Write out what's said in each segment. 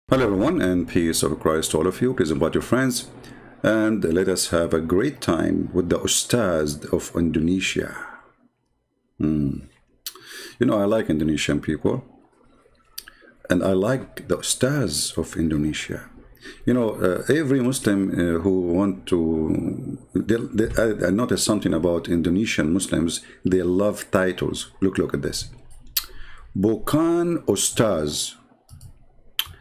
Hello everyone, and peace of Christ to all of you. Please invite your friends and let us have a great time with the Ustaz of Indonesia. You know, I like Indonesian people, and I like the Ustaz of Indonesia. You know, every Muslim who want to, I noticed something about Indonesian Muslims. They love titles. Look at this. Bukan Ustaz.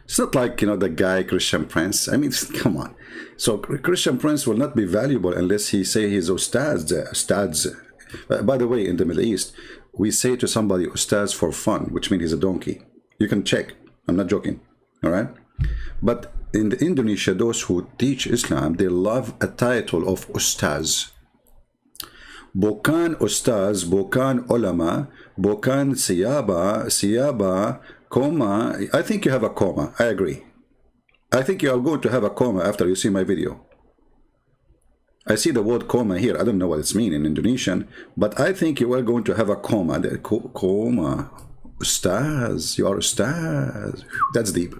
It's not like, you know, the guy Christian Prince. I mean, come on. So Christian Prince will not be valuable unless he say he's Ustaz. By the way, in the Middle East, we say to somebody Ustaz for fun, which means he's a donkey. You can check. I'm not joking. All right? But in Indonesia, those who teach Islam, they love a title of Ustaz. Bukan Ustaz, bukan ulama, bukan siyaba, comma. I think you have a comma. I agree. I think you are going to have a comma after you see my video. I see the word comma here. I don't know what it's mean in Indonesian, but I think you are going to have a comma. Comma. Ustaz. You are Ustaz. That's deep.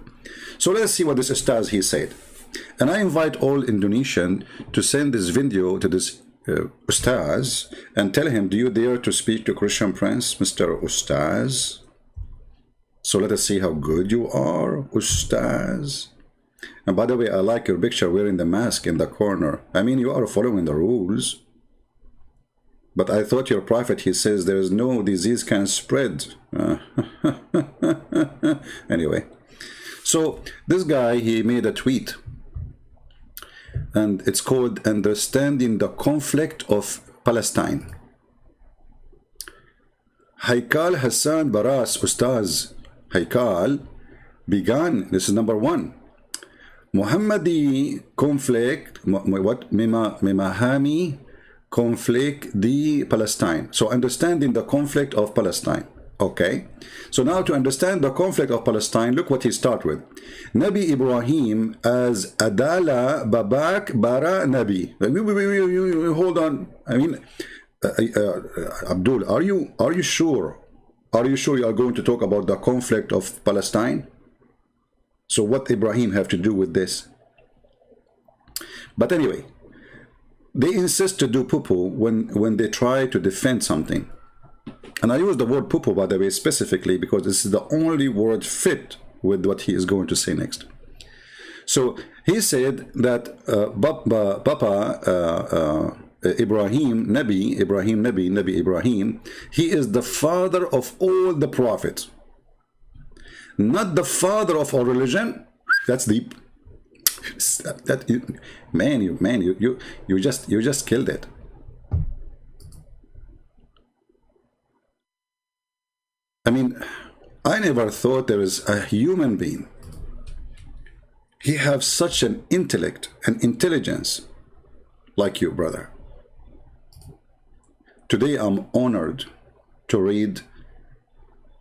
So let's see what this Ustaz he said. And I invite all Indonesian to send this video to this Ustaz and tell him, do you dare to speak to Christian Prince, Mr. Ustaz? So let us see how good you are, Ustaz. And by the way, I like your picture wearing the mask in the corner. I mean, you are following the rules. But I thought your prophet, he says there is no disease can spread. Anyway. So this guy, he made a tweet. And it's called Understanding the Conflict of Palestine. Haikal Hassan Baras Ustaz Haikal began, this is number 1. Muhammadi conflict, what? Memahami conflict di Palestine. So understanding the conflict of Palestine. Okay. So now to understand the conflict of Palestine, look what he starts with. Nabi Ibrahim as Adala Babak Bara Nabi. Hold on. I mean, Abdul, are you sure? Are you sure you are going to talk about the conflict of Palestine? So what Ibrahim have to do with this? But anyway, they insist to do poo-poo when they try to defend something. And I use the word poo-poo, by the way, specifically because this is the only word fit with what he is going to say next. So he said that Ibrahim, Nabi Ibrahim, he is the father of all the prophets. Not the father of our religion. That's deep. You just killed it. I mean, I never thought there is a human being. He has such an intellect and intelligence like you, brother. Today I'm honored to read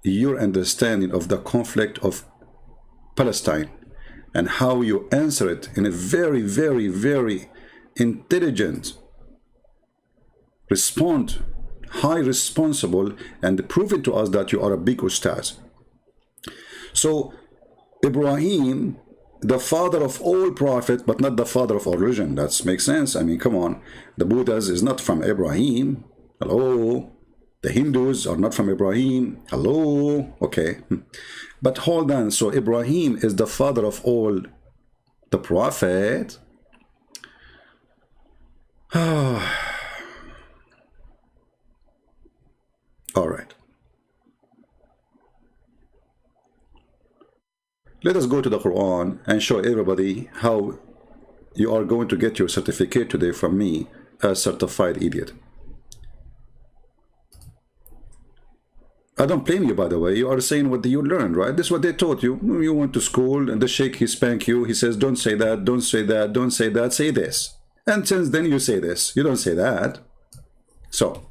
your understanding of the conflict of Palestine and how you answer it in a very, very, very intelligent respond, high responsible, and proving to us that you are a big Ustaz. So Ibrahim, the father of all prophets, but not the father of our religion. That makes sense. I mean, come on. The Buddhas is not from Ibrahim. Hello. The Hindus are not from Ibrahim. Hello. Okay. But hold on. So Ibrahim is the father of all the prophet. All right. Let us go to the Quran and show everybody how you are going to get your certificate today from me as certified idiot. I don't blame you, by the way. You are saying what you learned, right? This is what they taught you. You went to school and the sheikh, he spank you. He says, don't say that, don't say that, don't say that, say this. And since then you say this. You don't say that. So,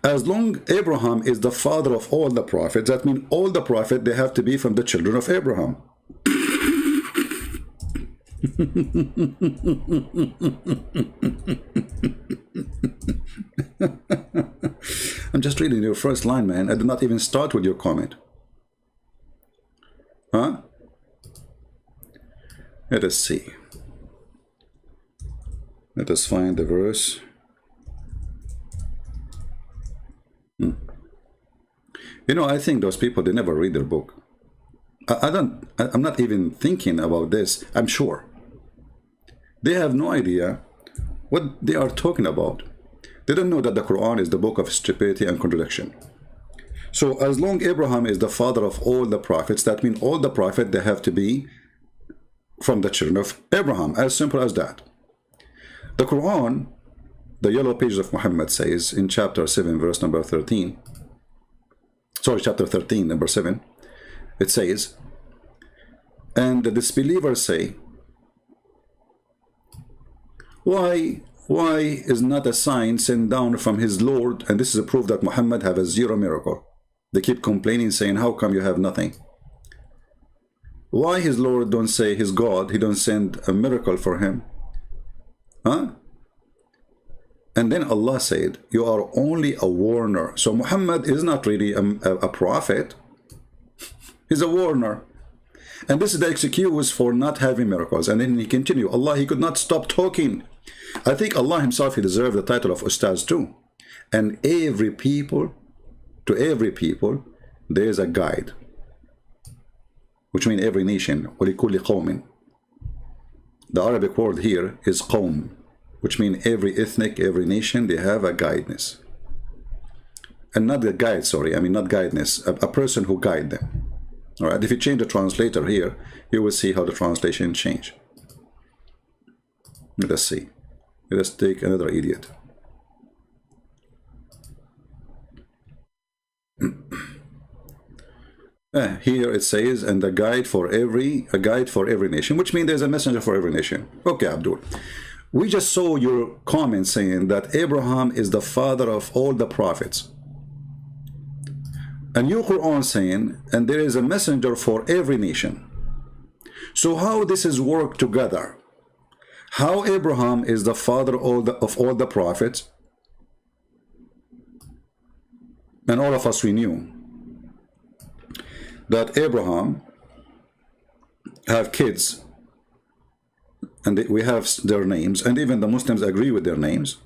as long Abraham is the father of all the prophets, that means all the prophets, they have to be from the children of Abraham. I'm just reading your first line, man. I did not even start with your comment. Huh? Let us see. Let us find the verse. You know, I think those people, they never read their book. I'm not even thinking about this, I'm sure. They have no idea what they are talking about. They don't know that the Quran is the book of stupidity and contradiction. So as long Abraham is the father of all the prophets, that means all the prophets, they have to be from the children of Abraham, as simple as that. The Quran, the yellow pages of Muhammad, says in chapter 7, verse number 13, sorry, chapter 13, number 7, it says, and the disbelievers say, why is not a sign sent down from his Lord? And this is a proof that Muhammad have a zero miracle. They keep complaining, saying, how come you have nothing? Why his Lord don't say, his God, he don't send a miracle for him? Huh? And then Allah said, you are only a warner. So Muhammad is not really a prophet. He's a warner. And this is the excuse for not having miracles. And then he continued, Allah, he could not stop talking. I think Allah himself, he deserved the title of Ustaz too. And every people, to every people, there is a guide. Which means every nation. وَلِكُلِّ قَوْمٍ. The Arabic word here is qawm, which means every ethnic, every nation, they have a guidance. And not a guide, sorry, I mean not guidance, a person who guide them. All right, if you change the translator here, you will see how the translation change. Let us see. Let us take another idiot. Here it says, and a guide for every nation, which means there's a messenger for every nation. Okay, Abdul. We just saw your comment saying that Abraham is the father of all the prophets. And your Quran saying, and there is a messenger for every nation. So how this is worked together? How Abraham is the father of all the prophets? And all of us, we knew that Abraham have kids, and we have their names, and even the Muslims agree with their names.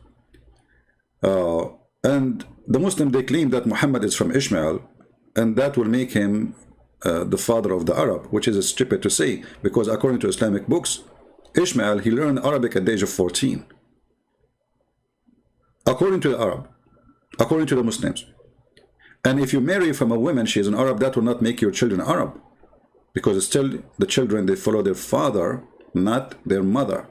And the Muslims, they claim that Muhammad is from Ishmael, and that will make him the father of the Arab, which is stupid to say, because according to Islamic books, Ishmael, he learned Arabic at the age of 14. According to the Arab, according to the Muslims. And if you marry from a woman, she is an Arab, that will not make your children Arab. Because it's still the children, they follow their father, not their mother.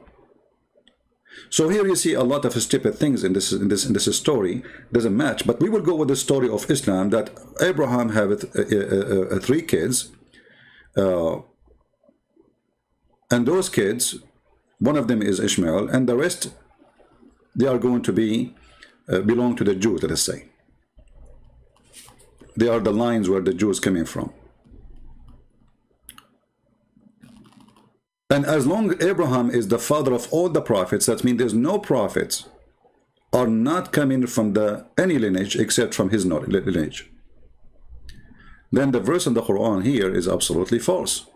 So here you see a lot of stupid things in this story. Doesn't match. But we will go with the story of Islam, that Abraham had 3 kids. And those kids, one of them is Ishmael, and the rest, they are going to be belong to the Jews, let us say. They are the lines where the Jews coming from. And as long Abraham is the father of all the prophets, that means there's no prophets are not coming from any lineage except from his lineage. Then the verse in the Quran here is absolutely false.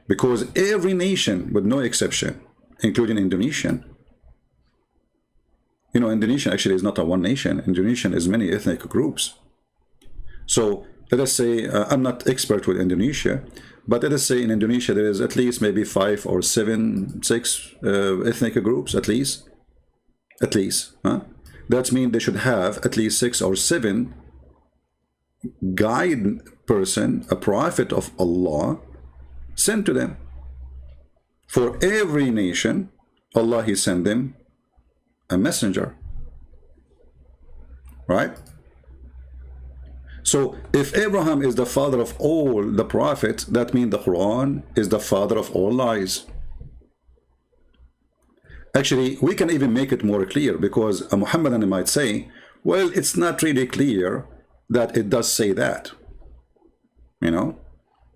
Because every nation, with no exception, including Indonesian, you know, Indonesia actually is not a one nation. Indonesian is many ethnic groups. So let us say, I'm not expert with Indonesia, but let us say in Indonesia there is at least maybe 5 or 7, 6 ethnic groups, at least. Huh? That means they should have at least 6 or 7 guide person, a prophet of Allah, sent to them. For every nation, Allah, he sent them a messenger. Right? So if Abraham is the father of all the prophets, that means the Quran is the father of all lies. Actually, we can even make it more clear, because a Muhammadan might say, well, it's not really clear that it does say that. You know,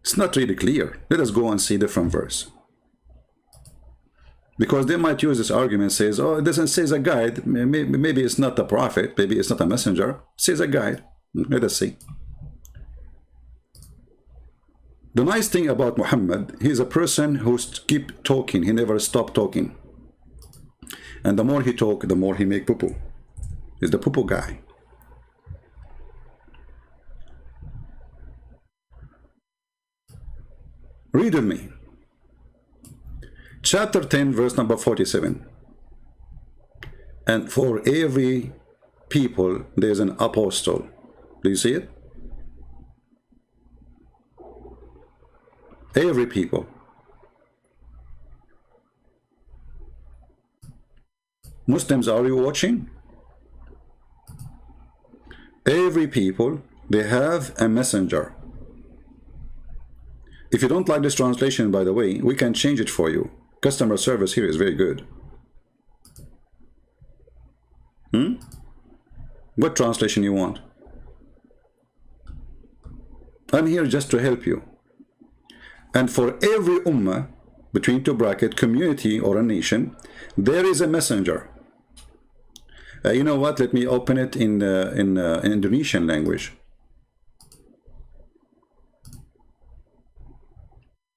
it's not really clear. Let us go and see different verse. Because they might use this argument, says, oh, it doesn't say a guide. Maybe it's not a prophet. Maybe it's not a messenger. It says a guide. Let us see. The nice thing about Muhammad, he's a person who keep talking. He never stop talking. And the more he talk, the more he make poo-poo. He's the poo-poo guy. Read with me. Chapter 10, verse number 47. And for every people, there's an apostle. Do you see it? Every people. Muslims, are you watching? Every people, they have a messenger. If you don't like this translation, by the way, we can change it for you. Customer service here is very good. What translation you want? I'm here just to help you. And for every ummah, between two brackets, community or a nation, there is a messenger. You know what? Let me open it in Indonesian language.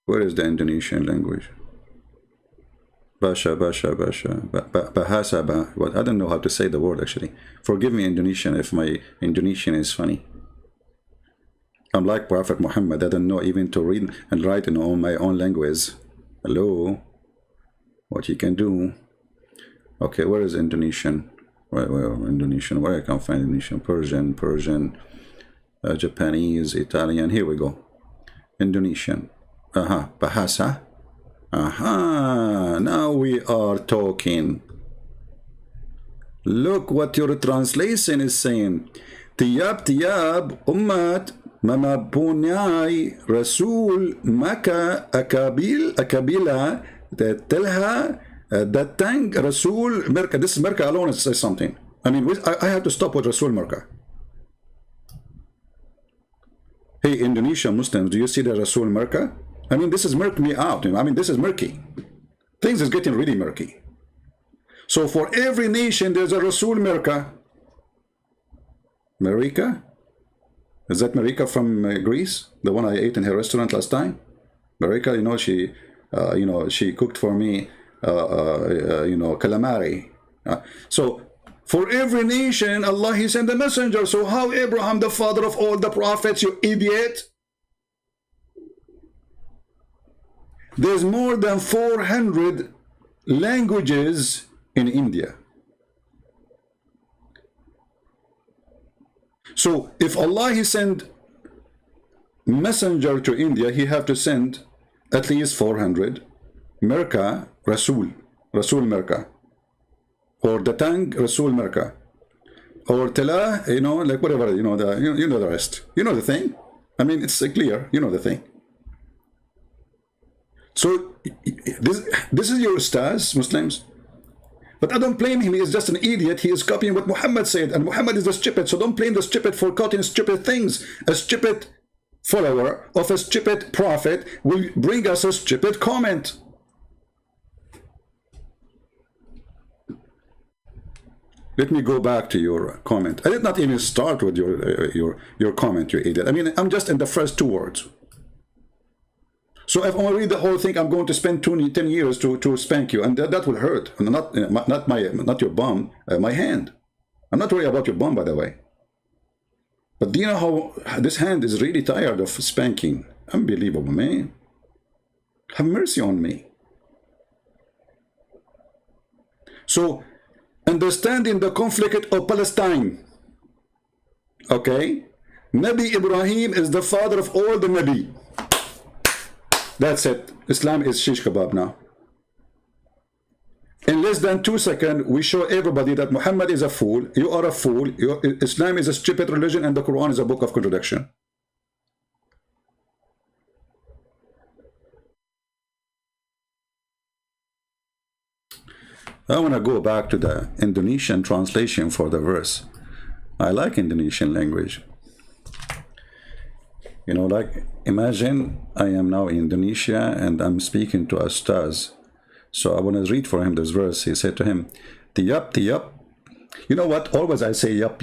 Where is the Indonesian language? Bahasa. What? I don't know how to say the word actually. Forgive me, Indonesian, if my Indonesian is funny. I'm like Prophet Muhammad. I don't know even to read and write in my own language. Hello, what you can do? Okay, where is Indonesian? Where Indonesian? Where I can find Indonesian? Persian, Japanese, Italian. Here we go. Indonesian. Bahasa. Now we are talking. Look what your translation is saying. Tiyab ummat mama punyai rasul maka akabila telha datang rasul merka. This merka alone says something. I mean, I have to stop with rasul merka. Hey, Indonesian Muslims, do you see the rasul merka? I mean, this is murking me out. I mean, this is murky. Things is getting really murky. So for every nation, there's a Rasul Merka. Marika? Is that Marika from Greece? The one I ate in her restaurant last time? Marika, she cooked for me, calamari. So for every nation, Allah, He sent a messenger. So how Abraham, the father of all the prophets, you idiot? There's more than 400 languages in India. So if Allah He send messenger to India, He have to send at least 400 Merka Rasul Merka, or Datang Rasul Merka, or Tela, like whatever, you know the rest. You know the thing. I mean, it's clear. You know the thing. So this is your stance, Muslims. But I don't blame him. He is just an idiot. He is copying what Muhammad said, and Muhammad is the stupid. So don't blame the stupid for copying stupid things. A stupid follower of a stupid prophet will bring us a stupid comment. Let me go back to your comment. I did not even start with your comment, you idiot. I mean, I'm just in the first two words. So if I read the whole thing, I'm going to spend 10 years to spank you, and that will hurt. And not your bum, my hand. I'm not worried about your bum, by the way. But do you know how this hand is really tired of spanking? Unbelievable, man. Have mercy on me. So, understanding the conflict of Palestine. Okay? Nabi Ibrahim is the father of all the Nabi. That's it. Islam is shish kebab now. In less than 2 seconds, we show everybody that Muhammad is a fool, you are a fool, Islam is a stupid religion, and the Quran is a book of contradiction. I want to go back to the Indonesian translation for the verse. I like Indonesian language. Like, imagine I am now in Indonesia and I'm speaking to a Ustaz. So I want to read for him this verse. He said to him, tiyap. You know what? Always I say yup.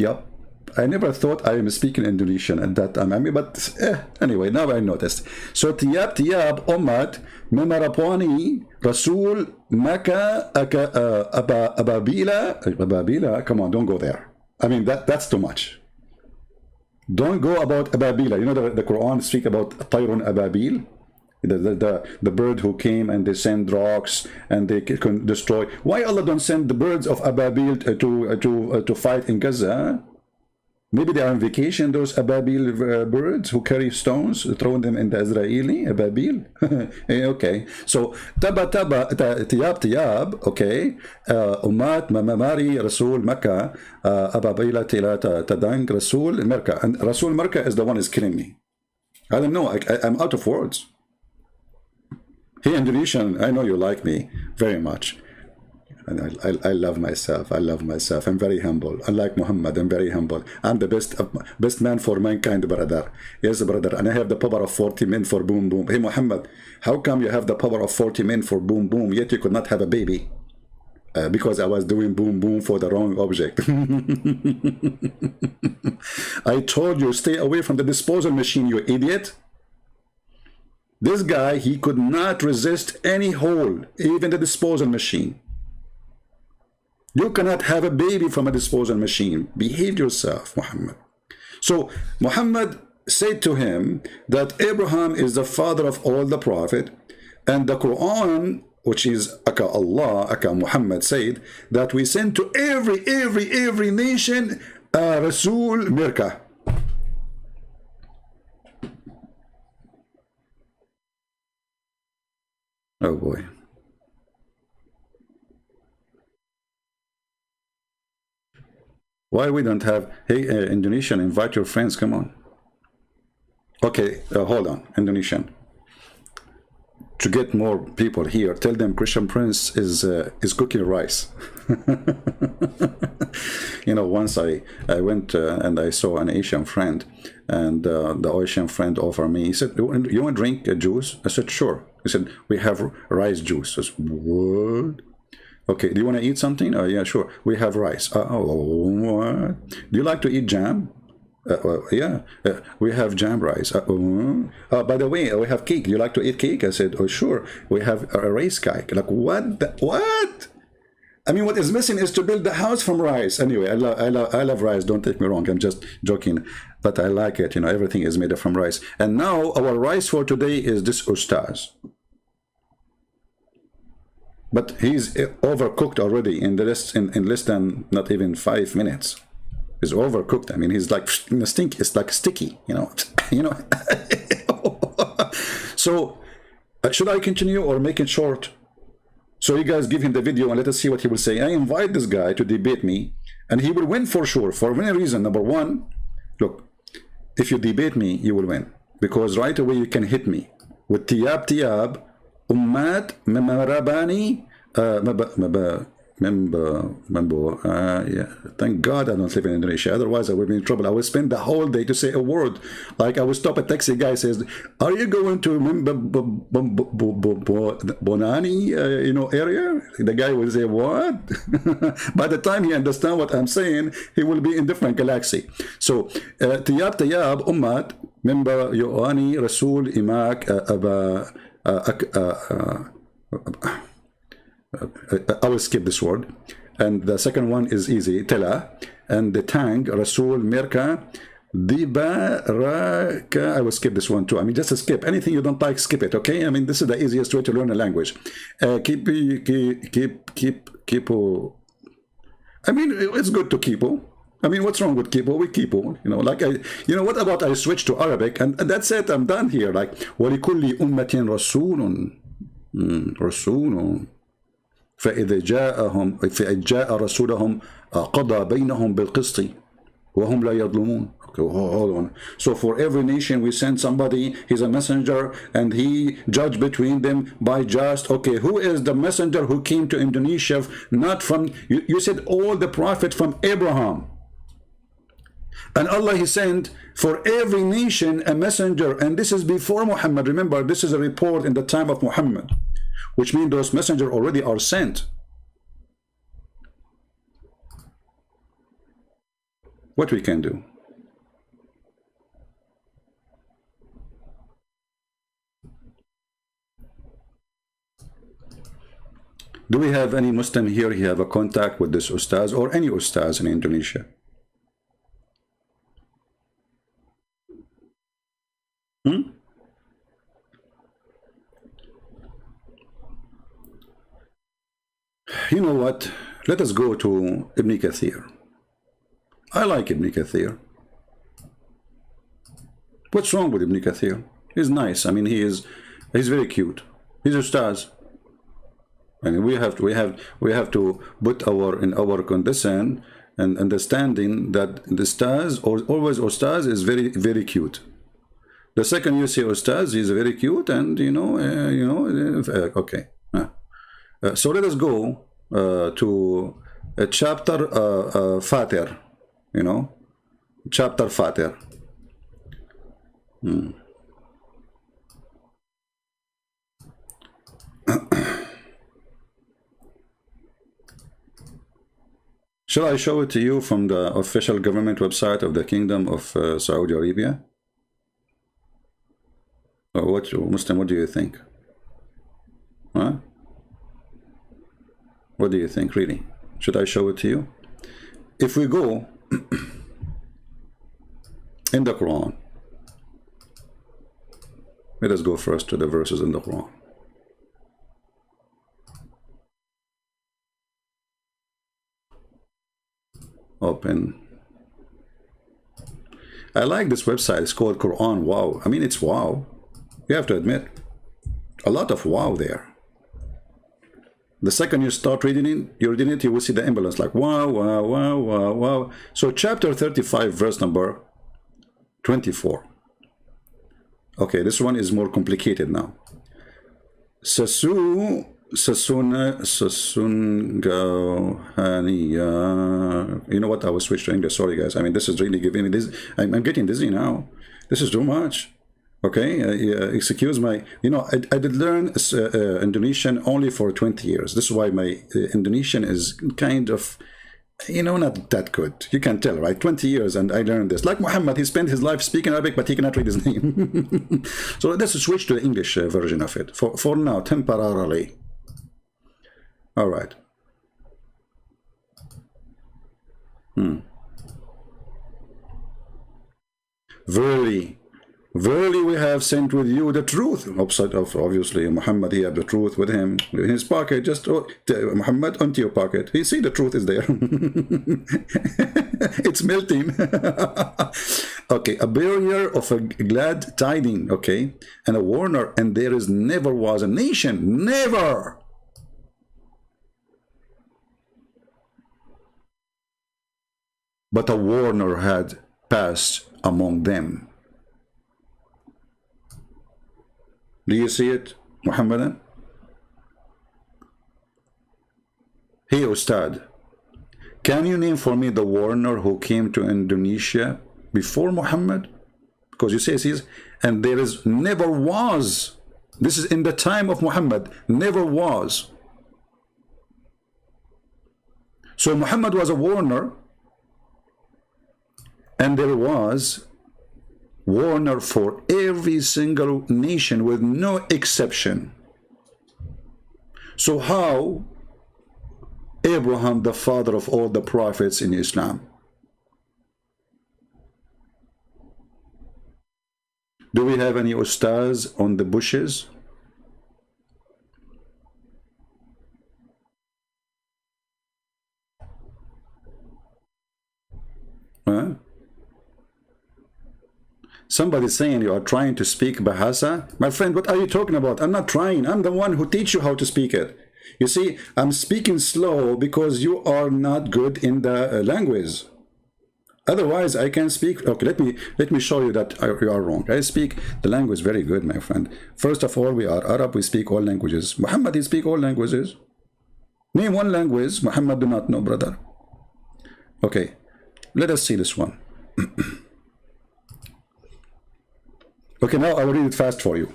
I never thought I am speaking Indonesian at that time. I mean, but anyway, now I noticed. So tyab umat memarapwani Rasul maka ababila. Come on, don't go there. I mean, that's too much. Don't go about ababila. You know the Quran speak about tayrun ababil. The bird who came and they send rocks and they can destroy. Why Allah don't send the birds of Ababil to fight in Gaza? Maybe they are on vacation, those Ababil birds who carry stones, throwing them in the Israeli Ababil. Okay, so tiyab, okay, umat mamamari Rasul Makkah Ababila tadang Rasul Merka, and Rasul Merka is the one who is killing me. I don't know. I'm out of words. Hey, Indonesian, I know you like me very much. And I love myself. I love myself. I'm very humble. Unlike Muhammad, I'm very humble. I'm the best man for mankind, brother. Yes, brother. And I have the power of 40 men for boom, boom. Hey, Muhammad, how come you have the power of 40 men for boom, boom, yet you could not have a baby? Because I was doing boom, boom for the wrong object. I told you, stay away from the disposal machine, you idiot. This guy, he could not resist any hole, even the disposal machine. You cannot have a baby from a disposal machine. Behave yourself, Muhammad. So Muhammad said to him that Abraham is the father of all the prophet, and the Quran, which is Aka Allah, Aka Muhammad said, that we send to every nation Rasul Mirka. Oh boy. Why we don't have, hey, Indonesian, invite your friends, come on. Okay, hold on, Indonesian. To get more people here, tell them Christian Prince is cooking rice. You know, once I went and I saw an Asian friend, and the Asian friend offered me, he said, you want to drink juice? I said, sure. He said, we have rice juice. I said, what? Okay, do you want to eat something? Oh, yeah, sure. We have rice. What? Do you like to eat jam? Yeah, we have jam rice. By the way, we have cake. Do you like to eat cake? I said, oh, sure. We have a rice cake. Like, what? What? I mean, what is missing is to build the house from rice. Anyway, I love rice. Don't take me wrong. I'm just joking. But I like it. You know, everything is made from rice. And now our rice for today is this ustaz. But he's overcooked already in less than not even 5 minutes. He's overcooked. I mean, he's like stink. It's like sticky, you know. You know. So, should I continue or make it short? So you guys give him the video and let us see what he will say. I invite this guy to debate me, and he will win for sure. For many reasons. Number one, look, if you debate me, you will win, because right away you can hit me with tiyab. Ummat memarabani yeah. Thank God I don't live in Indonesia. Otherwise I would be in trouble. I would spend the whole day to say a word. Like I would stop a taxi guy, says, "Are you going to Bonani, you know, area?" The guy will say, "What?" By the time he understands what I'm saying, he will be in different galaxy. So tiyab ummat member yoani rasul imak I will skip this word. And the second one is easy, tela. And the tang, Rasul Mirka, Dibaraka. I will skip this one too. I mean, just skip. Anything you don't like, skip it, okay? I mean, this is the easiest way to learn a language. Keep. I mean, it's good to keepo. I mean, what's wrong with keepo? We keepo. You know, like you know, what about I switch to Arabic and that's it. I'm done here. Like, وَلِكُلِّ أُمَّةٍ رَسُولٌ رَسُولٌ فإذا جاء رسولهم قضى بينهم بالقسط وهم لا يظلمون. Okay, hold on. So for every nation we send somebody, he's a messenger, and he judged between them by just. Okay, who is the messenger who came to Indonesia? Not from, you said all the prophets from Abraham. And Allah, he sent for every nation a messenger, and this is before Muhammad. Remember, this is a report in the time of Muhammad, which means those messengers already are sent. What we can do? Do we have any Muslim here? He have a contact with this ustaz or any ustaz in Indonesia? Hmm? You know what? Let us go to Ibn Kathir. I like Ibn Kathir. What's wrong with Ibn Kathir? He's nice. I mean, he's very cute. He's ustaz. I mean, we have to put in our condition and understanding that the ustaz, or always ustaz, is very, very cute. The second you say ustaz, he's very cute, and okay. So let us go to chapter Fatir. Chapter Fatir. Shall I show it to you from the official government website of the Kingdom of Saudi Arabia? Or what, Muslim, what do you think? Huh? What do you think, really? Should I show it to you? If we go in the Quran, let us go first to the verses in the Quran. Open. I like this website. It's called Quran Wow. I mean, it's wow. You have to admit, a lot of wow there. The second you start reading it, you will see the ambulance like wow, wow, wow, wow, wow. So chapter 35, verse number 24. Okay, this one is more complicated now. You know what? I will switch to English. Sorry, guys. I mean, this is really giving me this. I'm getting dizzy now. This is too much. Okay, excuse my. I did learn Indonesian only for 20 years. This is why my Indonesian is kind of, not that good. You can tell, right? 20 years, and I learned this. Like Muhammad, he spent his life speaking Arabic, but he cannot read his name. So let's switch to the English version of it for now, temporarily. All right. Verily we have sent with you the truth. Opposite of, obviously, Muhammad, he had the truth with him in his pocket. Just Muhammad, onto your pocket. You see, the truth is there. It's melting. Okay, a barrier of a glad tiding, okay, and a warner, and there is never was a nation, never, but a warner had passed among them. Do you see it, Muhammadan? Hey, Ustad, can you name for me the warner who came to Indonesia before Muhammad? Because you say it is, and there is never was. This is in the time of Muhammad, never was. So Muhammad was a warner, and there was warner for every single nation with no exception. So how Abraham, the father of all the prophets in Islam? Do we have any ustaz on the bushes? Huh? Somebody's saying you are trying to speak Bahasa. My friend, what are you talking about? I'm not trying. I'm the one who teach you how to speak it. You see, I'm speaking slow because you are not good in the language. Otherwise, I can speak. Okay, let me show you that you are wrong. I speak the language very good, my friend. First of all, we are Arab. We speak all languages. Muhammad, he speak all languages. Name one language Muhammad do not know, brother. Okay, let us see this one. Okay, now I will read it fast for you.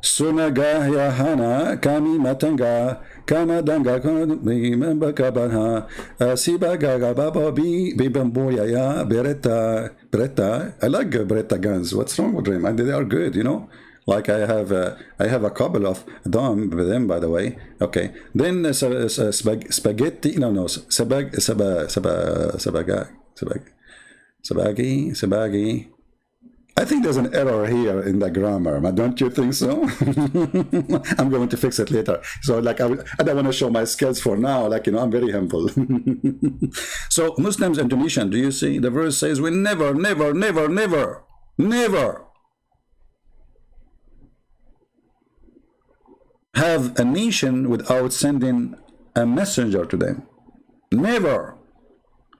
Sunagahana kami matanga kama danga kabaha sibaga baba bibamboya beretta. I like beretta guns. What's wrong with them? And they are good, Like I have a couple of them, by the way. Okay. Then spaghetti. No, no. Sabagi. I think there's an error here in the grammar, but don't you think so? I'm going to fix it later. So, like, I don't want to show my skills for now. Like, I'm very humble. So, Muslims, Indonesian, do you see? The verse says, we never have a nation without sending a messenger to them. Never.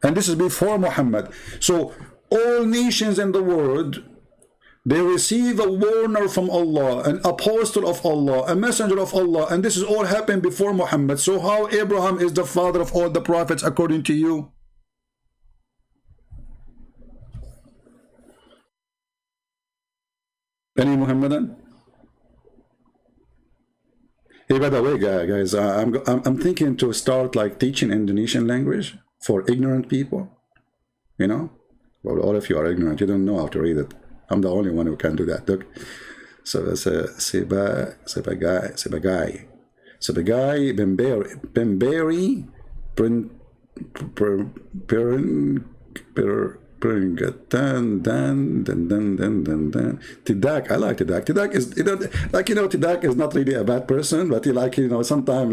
And this is before Muhammad. So, all nations in the world, they receive a warner from Allah, an apostle of Allah, a messenger of Allah, and this is all happened before Muhammad. So how Abraham is the father of all the prophets according to you? Any Muhammadan? Hey, by the way, guys, I'm thinking to start like teaching Indonesian language for ignorant people. Well, all of you are ignorant. You don't know how to read it. I'm the only one who can do that. Look, so it's a sebagai bemberi Tidak. I like Tidak. Tidak is Tidak is not really a bad person, but sometimes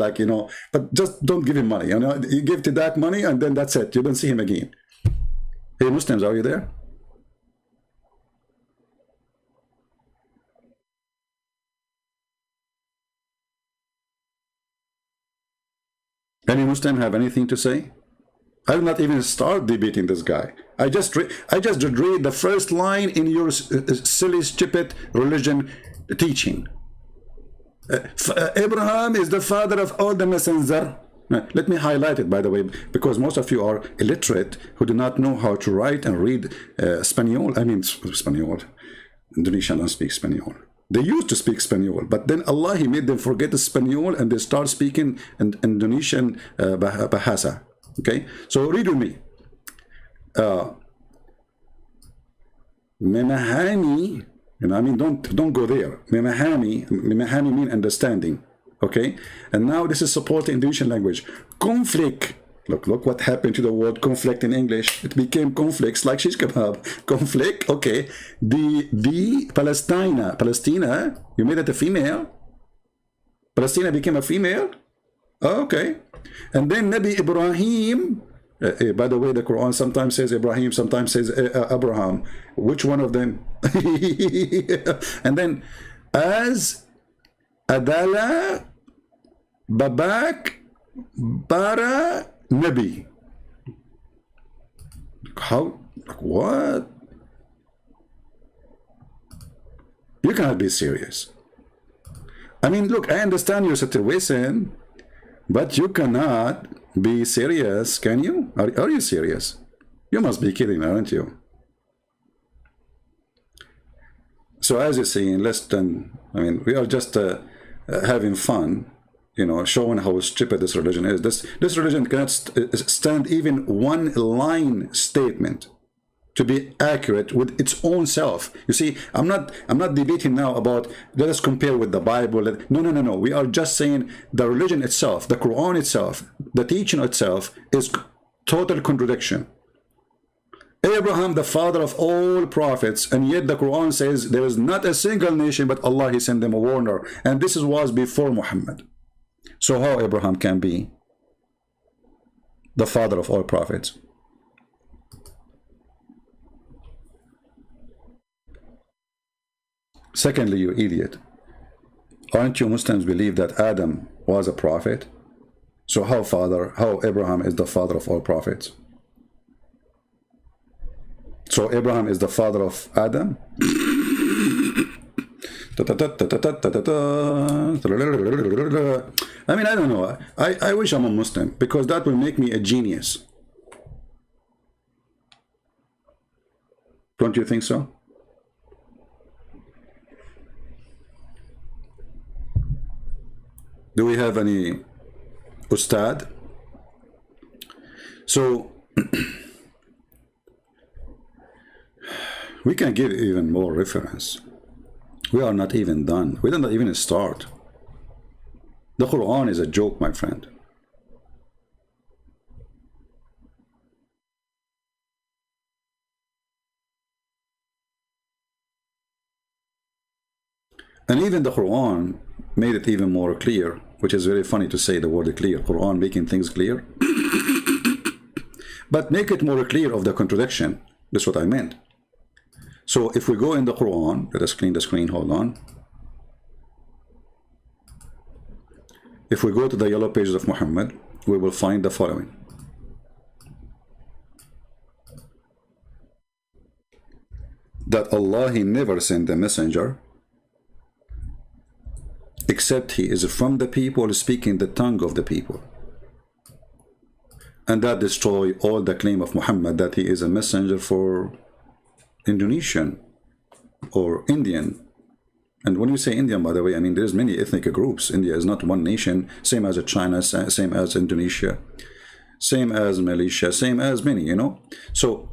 but just don't give him money. You give Tidak money and then that's it. You don't see him again. Hey, Muslims, are you there? Any Muslim have anything to say? I will not even start debating this guy. I just read the first line in your silly, stupid religion teaching. Abraham is the father of all the messenger. Let me highlight it, by the way, because most of you are illiterate who do not know how to write and read Spanish. I mean, Spanish. Indonesian don't speak Spanish. They used to speak Spanish, but then Allah, He made them forget the Spanish and they start speaking Indonesian bahasa. Okay, so read with me. Memahami, don't go there. Memahami mean understanding. Okay, and now this is supporting Indonesian language. Konflik. Look what happened to the word conflict in English. It became conflicts like shish kebab. Conflict, okay. The Palestina, you made it a female. Palestina became a female. Okay. And then Nabi Ibrahim, by the way, the Quran sometimes says Ibrahim, sometimes says Abraham. Which one of them? And then as Adala Babak Bara Nabi. How? What? You cannot be serious. I mean, look, I understand your situation, but you cannot be serious, can you? Are you serious? You must be kidding, aren't you? So as you're saying, we are just having fun. Showing how stupid this religion is. This religion cannot stand even one line statement to be accurate with its own self. You see, I'm not debating now about let us compare with the Bible. No. We are just saying the religion itself, the Quran itself, the teaching itself is total contradiction. Abraham, the father of all prophets, and yet the Quran says there is not a single nation but Allah, He sent them a warner, and this was before Muhammad. So how Abraham can be the father of all prophets? Secondly, you idiot, aren't you Muslims believe that Adam was a prophet? So how Abraham is the father of all prophets? So Abraham is the father of Adam? I don't know. I wish I'm a Muslim because that will make me a genius. Don't you think so? Do we have any Ustad? So we can give even more reference. We are not even done. We did not even start. The Quran is a joke, my friend. And even the Quran made it even more clear, which is very funny to say the word clear. Quran making things clear. But make it more clear of the contradiction. That's what I meant. So if we go in the Quran, let us clean the screen, hold on. If we go to the yellow pages of Muhammad, we will find the following. That Allah, He never sent a messenger except he is from the people, speaking the tongue of the people. And that destroys all the claim of Muhammad that he is a messenger for Indonesian or Indian. And when you say Indian, by the way, I mean there's many ethnic groups. India is not one nation, same as China, same as Indonesia, same as Malaysia, same as many, you know. So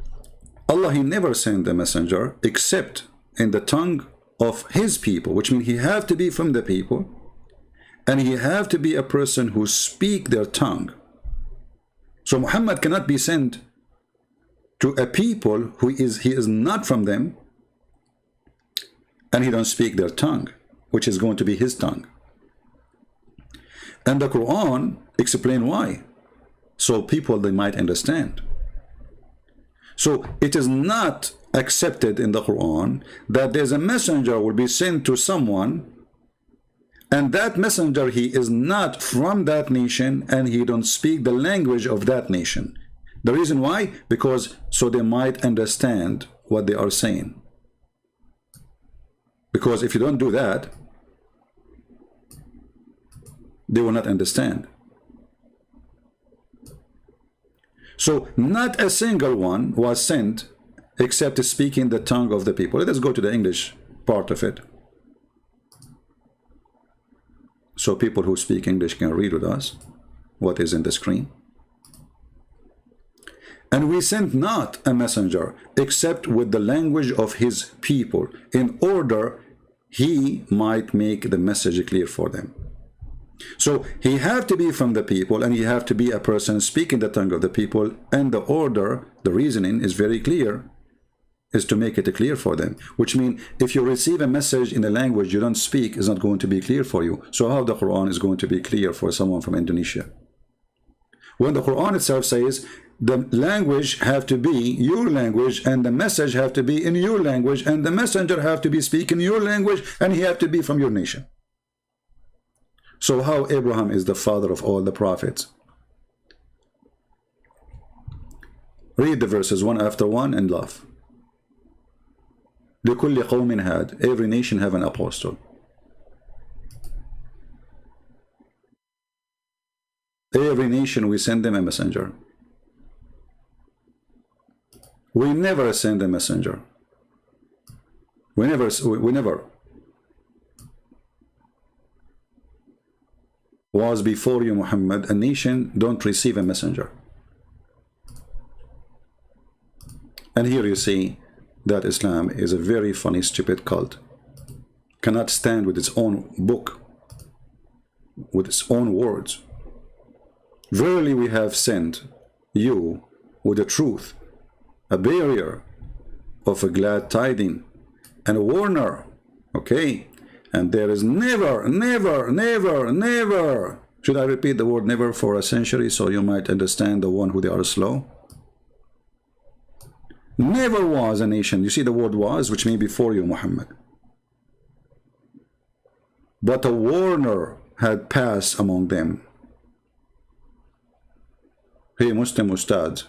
Allah, He never sent a messenger except in the tongue of His people, which means he have to be from the people, and he have to be a person who speak their tongue. So Muhammad cannot be sent to a people who he is not from them, and he don't speak their tongue, which is going to be his tongue. And the Quran explain why, so people they might understand. So it is not accepted in the Quran that there's a messenger will be sent to someone, and that messenger he is not from that nation and he don't speak the language of that nation. The reason why? Because so they might understand what they are saying. Because if you don't do that, they will not understand. So not a single one was sent except speaking the tongue of the people. Let us go to the English part of it, so people who speak English can read with us what is in the screen. And we sent not a messenger except with the language of his people, in order he might make the message clear for them. So he have to be from the people, and he have to be a person speaking the tongue of the people, and the order, the reasoning is very clear, is to make it clear for them. Which means if you receive a message in a language you don't speak, it's not going to be clear for you. So how the Quran is going to be clear for someone from Indonesia? When the Quran itself says the language have to be your language, and the message have to be in your language, and the messenger have to be speaking your language, and he have to be from your nation. So how Abraham is the father of all the prophets? Read the verses one after one and laugh. لكل قوم هاد. Every nation have an apostle. Every nation we send them a messenger. We never send a messenger. We never was before you, Muhammad. A nation don't receive a messenger. And here you see that Islam is a very funny, stupid cult. Cannot stand with its own book, with its own words. Verily we have sent you with the truth, a barrier of a glad tiding, and a warner. Okay? And there is never, never, never, never. Should I repeat the word never for a century so you might understand the one who they are slow? Never was a nation. You see the word was, which means before you, Muhammad. But a warner had passed among them. Hey, Muslim Ustad,